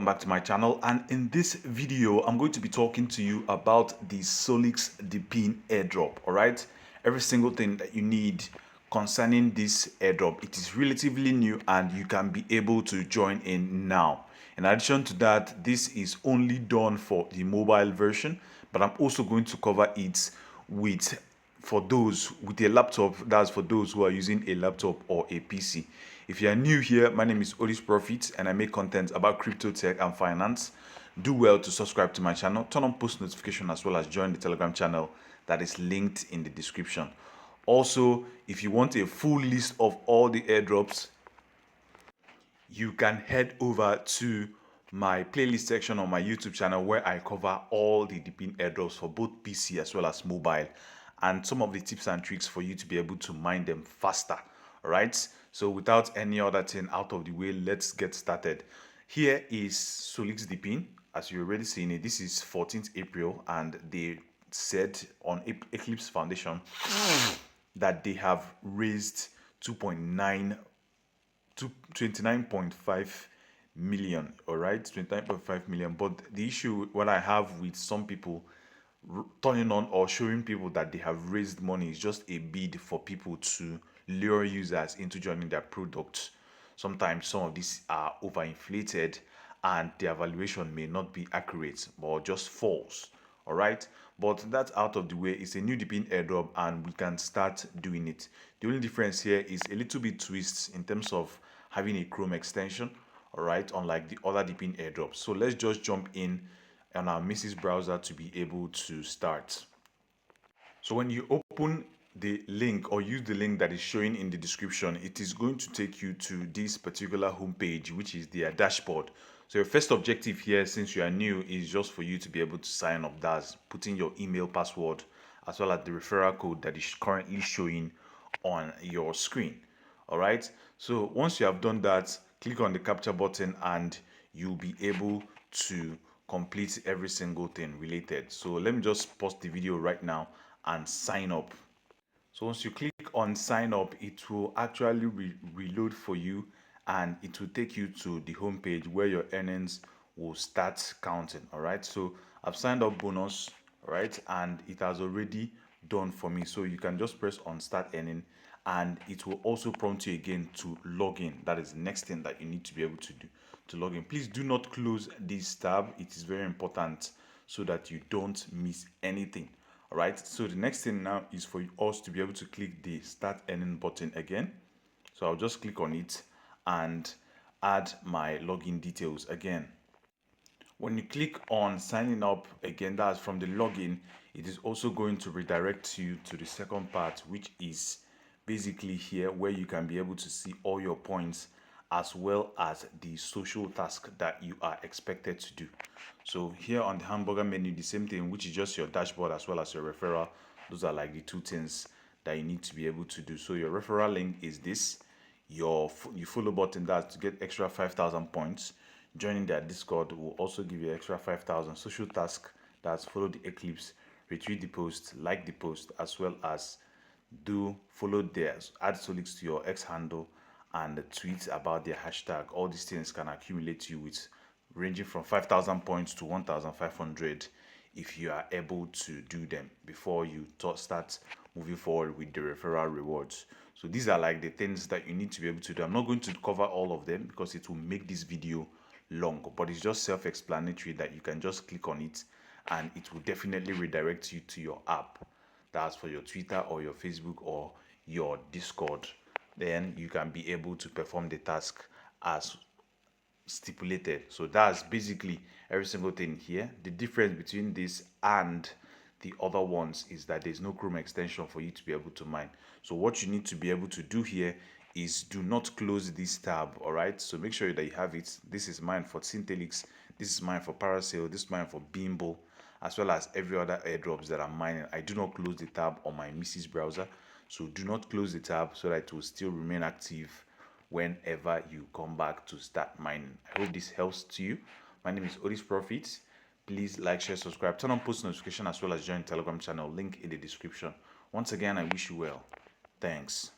back to my channel, and in this video I'm going to be talking to you about the Solix Depin airdrop. All right, every single thing that you need concerning this airdrop. It is relatively new and you can be able to join in now. In addition to that, this is only done for the mobile version, but I'm also going to cover it with for those with a laptop. That's for those who are using a laptop or a PC. If you are new here, my name is Solix Profit and I make content about crypto, tech and finance. Do well to subscribe to my channel, turn on post notification, as well as join the Telegram channel that is linked in the description. Also, if you want a full list of all the airdrops, you can head over to my playlist section on my YouTube channel where I cover all the DePIN airdrops for both PC as well as mobile, and some of the tips and tricks for you to be able to mine them faster. All right, so without any other thing out of the way, let's get started. Here is Solix Depin. As you already seen it, this is 14th April, and they said on Eclipse Foundation that they have raised 29.5 million. All right, 29.5 million. But the issue what I have with some people turning on or showing people that they have raised money is just a bid for people to lure users into joining their products. Sometimes some of these are overinflated and their valuation may not be accurate or just false. All right, but that's out of the way. It's a new DePIN airdrop and we can start doing it. The only difference here is a little bit twists in terms of having a Chrome extension. All right, unlike the other DePIN airdrops. So let's just jump in on our Mrs. browser to be able to start. So when you open the link or use the link that is showing in the description, it is going to take you to this particular homepage, which is their dashboard. So your first objective here, since you are new, is just for you to be able to sign up. That's putting your email password as well as the referral code that is currently showing on your screen. All right, so once you have done that, click on the capture button and you'll be able to complete every single thing related. So let me just pause the video right now and sign up. So once you click on sign up, it will actually reload for you and it will take you to the home page where your earnings will start counting. All right, so I've signed up bonus, all right, and it has already done for me. So you can just press on start earning and it will also prompt you again to log in. That is the next thing that you need to be able to do to log in. Please do not close this tab. It is very important so that you don't miss anything. All right, so the next thing now is for us to be able to click the start earning button again. So I'll just click on it and add my login details again. When you click on signing up again, that's from the login, it is also going to redirect you to the second part, which is basically here where you can be able to see all your points as well as the social task that you are expected to do. So here on the hamburger menu, the same thing, which is just your dashboard as well as your referral. Those are like the two things that you need to be able to do. So your referral link is this, your follow button, that's to get extra 5,000 points. Joining their Discord will also give you extra 5,000. Social task, that's follow the Eclipse, retweet the post, like the post, as well as do follow theirs, add Solix to your X handle and tweet about their hashtag. All these things can accumulate you with ranging from 5,000 points to 1,500 if you are able to do them before you start moving forward with the referral rewards. So these are like the things that you need to be able to do. I'm not going to cover all of them because it will make this video long, but it's just self-explanatory that you can just click on it and it will definitely redirect you to your app. That's for your Twitter or your Facebook or your Discord. Then you can be able to perform the task as stipulated. So that's basically every single thing here. The difference between this and the other ones is that there's no Chrome extension for you to be able to mine. So what you need to be able to do here is do not close this tab. All right, so make sure that you have it. This is mine for Synthelix, this is mine for Parasail, this is mine for Bimbo, as well as every other airdrops that I'm mining. I do not close the tab on my Mrs. browser, so do not close the tab so that it will still remain active whenever you come back to start mining. I hope this helps to you. My name is Solix Profit. Please like, share, subscribe, turn on post notification, as well as join Telegram channel, link in the description. Once again, I wish you well. Thanks.